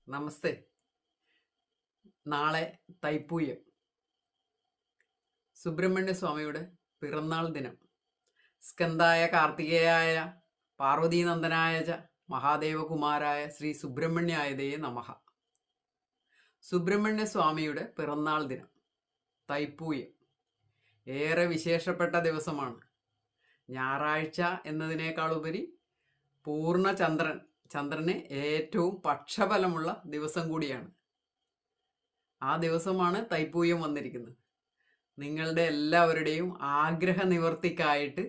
നമസ്തേ. നാളെ തൈപ്പൂയം, സുബ്രഹ്മണ്യ സ്വാമിയുടെ പിറന്നാൾ ദിനം. സ്കന്ദായ കാർത്തികേയായ പാർവതീനന്ദനായ ച മഹാദേവകുമാരായ ശ്രീ സുബ്രഹ്മണ്യായതേ നമഃ. സുബ്രഹ്മണ്യ സ്വാമിയുടെ പിറന്നാൾ ദിനം തൈപ്പൂയം ഏറെ വിശേഷപ്പെട്ട ദിവസമാണ്. ഞായറാഴ്ച എന്നതിനേക്കാളുപരി ചന്ദ്രന് ഏറ്റവും പക്ഷബലമുള്ള ദിവസം കൂടിയാണ്. ആ ദിവസമാണ് തൈപ്പൂയം വന്നിരിക്കുന്നത്. നിങ്ങളുടെ എല്ലാവരുടെയും ആഗ്രഹ നിവർത്തിക്കായിട്ട്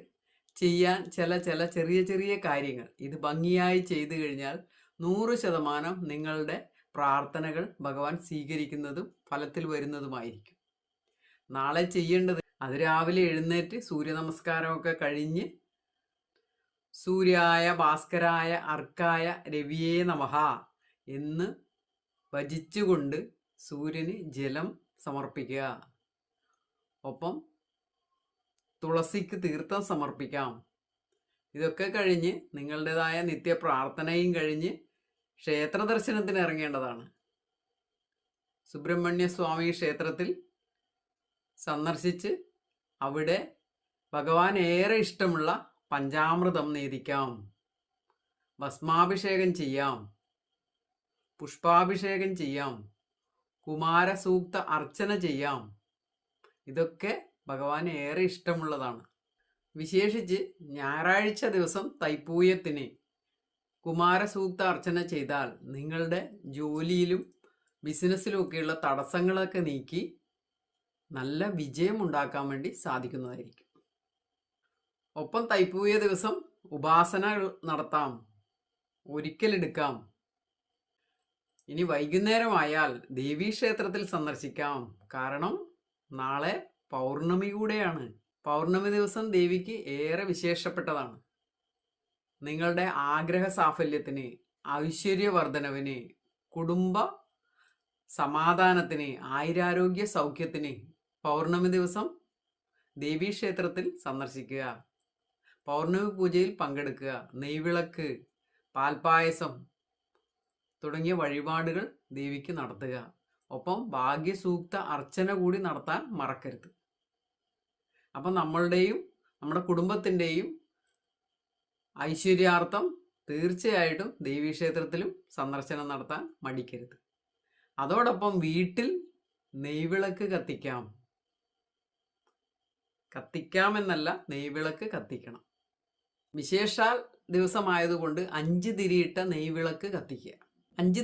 ചെയ്യാൻ ചില ചെറിയ ചെറിയ കാര്യങ്ങൾ ഇത് ഭംഗിയായി ചെയ്തു കഴിഞ്ഞാൽ 100% നിങ്ങളുടെ പ്രാർത്ഥനകൾ ഭഗവാൻ സ്വീകരിക്കുന്നതും ഫലത്തിൽ വരുന്നതുമായിരിക്കും. നാളെ ചെയ്യേണ്ടത് അതിരാവിലെ എഴുന്നേറ്റ് സൂര്യ നമസ്കാരമൊക്കെ കഴിഞ്ഞ് സൂര്യായ ഭാസ്കരായ അർക്കായ രവിയേ നമഃ എന്ന് ഭജിച്ചുകൊണ്ട് സൂര്യന് ജലം സമർപ്പിക്കുക. ഒപ്പം തുളസിക്ക് തീർത്ഥം സമർപ്പിക്കാം. ഇതൊക്കെ കഴിഞ്ഞ് നിങ്ങളുടേതായ നിത്യപ്രാർത്ഥനയും കഴിഞ്ഞ് ക്ഷേത്ര ദർശനത്തിന് ഇറങ്ങേണ്ടതാണ്. സുബ്രഹ്മണ്യ സ്വാമി ക്ഷേത്രത്തിൽ സന്ദർശിച്ച് അവിടെ ഭഗവാൻ ഏറെ ഇഷ്ടമുള്ള പഞ്ചാമൃതം നേദിക്കാം, ഭസ്മാഭിഷേകം ചെയ്യാം, പുഷ്പാഭിഷേകം ചെയ്യാം, കുമാരസൂക്ത അർച്ചന ചെയ്യാം. ഇതൊക്കെ ഭഗവാൻ ഏറെ ഇഷ്ടമുള്ളതാണ്. വിശേഷിച്ച് ഞായറാഴ്ച ദിവസം തൈപ്പൂയത്തിന് കുമാരസൂക്ത അർച്ചന ചെയ്താൽ നിങ്ങളുടെ ജോലിയിലും ബിസിനസ്സിലുമൊക്കെയുള്ള തടസ്സങ്ങളൊക്കെ നീക്കി നല്ല വിജയം ഉണ്ടാക്കാൻ വേണ്ടി സാധിക്കുന്നതായിരിക്കും. ഒപ്പം തൈപ്പൂയ ദിവസം ഉപാസനകൾ നടത്താം, ഒരിക്കലെടുക്കാം. ഇനി വൈകുന്നേരമായാൽ ദേവീക്ഷേത്രത്തിൽ സന്ദർശിക്കാം. കാരണം നാളെ പൗർണമി കൂടെയാണ്. പൗർണമി ദിവസം ദേവിക്ക് ഏറെ വിശേഷപ്പെട്ടതാണ്. നിങ്ങളുടെ ആഗ്രഹ സാഫല്യത്തിന്, ഐശ്വര്യവർദ്ധനവിന്, കുടുംബ സമാധാനത്തിന്, ആയുരാരോഗ്യ സൗഖ്യത്തിന് പൗർണമി ദിവസം ദേവീക്ഷേത്രത്തിൽ സന്ദർശിക്കുക. പൗർണമി പൂജയിൽ പങ്കെടുക്കുക. നെയ്വിളക്ക്, പാൽപ്പായസം തുടങ്ങിയ വഴിപാടുകൾ ദേവിക്ക് നടത്തുക. ഒപ്പം ഭാഗ്യസൂക്ത അർച്ചന കൂടി നടത്താൻ മറക്കരുത്. അപ്പം നമ്മളുടെയും നമ്മുടെ കുടുംബത്തിൻ്റെയും ഐശ്വര്യാർത്ഥം തീർച്ചയായിട്ടും ദേവീക്ഷേത്രത്തിലും സന്ദർശനം നടത്താൻ മടിക്കരുത്. അതോടൊപ്പം വീട്ടിൽ നെയ്വിളക്ക് കത്തിക്കാമെന്നല്ല, നെയ്വിളക്ക് കത്തിക്കണം. വിശേഷാൽ ദിവസമായതുകൊണ്ട് 5 തിരിയിട്ട നെയ്വിളക്ക് കത്തിക്കുക. 5